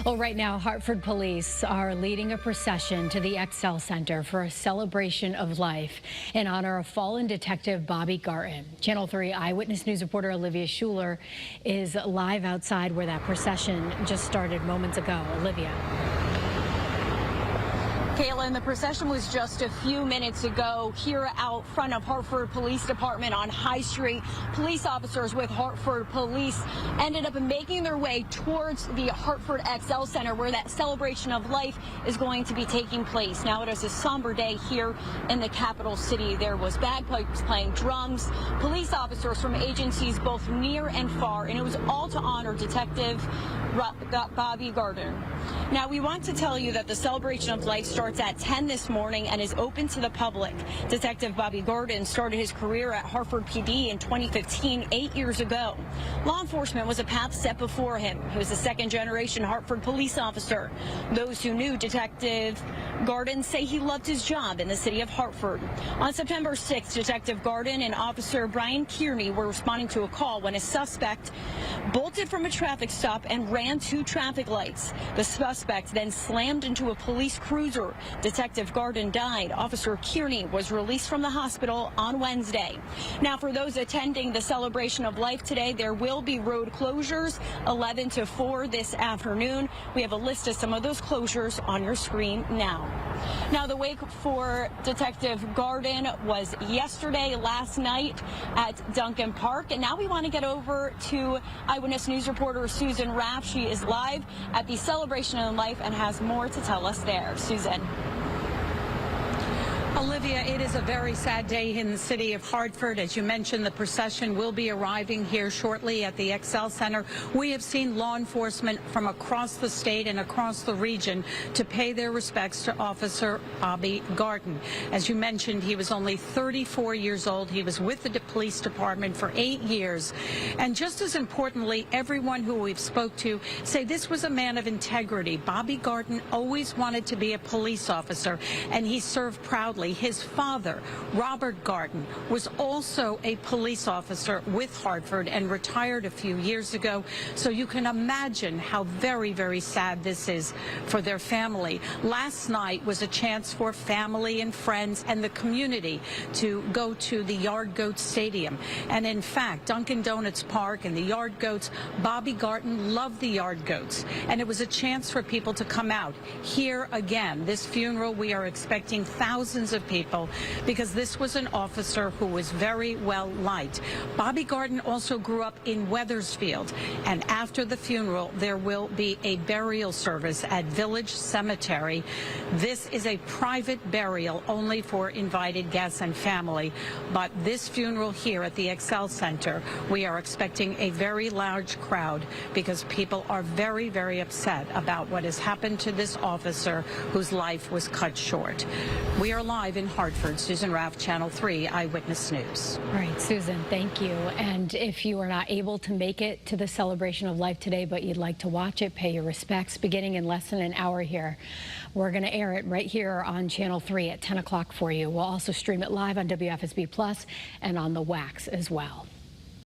Well, right now, Hartford police are leading a procession to the Excel Center for a celebration of life in honor of fallen detective Bobby Garten. Channel 3 Eyewitness News reporter Olivia Schuler is live outside where that procession just started moments ago. Olivia. Caitlin, the procession was just a few minutes ago here out front of Hartford Police Department on High Street. Police officers with Hartford Police ended up making their way towards the Hartford Excel Center where that celebration of life is going to be taking place. Now it is a somber day here in the capital city. There was bagpipes playing, drums, police officers from agencies both near and far, and it was all to honor Detective Bobby Garten. Now we want to tell you that the celebration of life starts at 10 this morning and is open to the public. Detective Bobby Garten started his career at Hartford PD in 2015, 8 years ago. Law enforcement was a path set before him. He was a second-generation Hartford police officer. Those who knew Detective Garten say he loved his job in the city of Hartford. On September 6th, Detective Garten and Officer Brian Kearney were responding to a call when a suspect bolted from a traffic stop and ran 2 traffic lights. The suspect then slammed into a police cruiser. Detective Garten died. Officer Kearney was released from the hospital on Wednesday. Now, for those attending the celebration of life today, there will be road closures 11 to 4 this afternoon. We have a list of some of those closures on your screen now. Now, the wake for Detective Garten was yesterday, last night at Duncan Park, and now we want to get over to Eyewitness News reporter Susan Raff. She is live at the celebration of life and has more to tell us there. Susan. Olivia, it is a very sad day in the city of Hartford. As you mentioned, the procession will be arriving here shortly at the Excel Center. We have seen law enforcement from across the state and across the region to pay their respects to Officer Bobby Garten. As you mentioned, he was only 34 years old. He was with the police department for 8 years. And just as importantly, everyone who we've spoke to say this was a man of integrity. Bobby Garten always wanted to be a police officer, and he served proudly. His father, Robert Garten, was also a police officer with Hartford and retired a few years ago. So you can imagine how very, very sad this is for their family. Last night was a chance for family and friends and the community to go to the Yard Goats Stadium. And in fact, Dunkin' Donuts Park and the Yard Goats, Bobby Garten loved the Yard Goats. And it was a chance for people to come out. Here again, this funeral, we are expecting thousands of people because this was an officer who was very well liked. Bobby Garten also grew up in Wethersfield, and after the funeral there will be a burial service at Village Cemetery. This is a private burial only for invited guests and family, but this funeral here at the Excel Center, we are expecting a very large crowd because people are very, very upset about what has happened to this officer whose life was cut short. We are live in Hartford. Susan Raff, Channel 3 Eyewitness News. All right, Susan, thank you. And if you are not able to make it to the celebration of life today, but you'd like to watch it, pay your respects, beginning in less than an hour here. We're going to air it right here on Channel 3 at 10 o'clock for you. We'll also stream it live on WFSB Plus and on the Wax as well.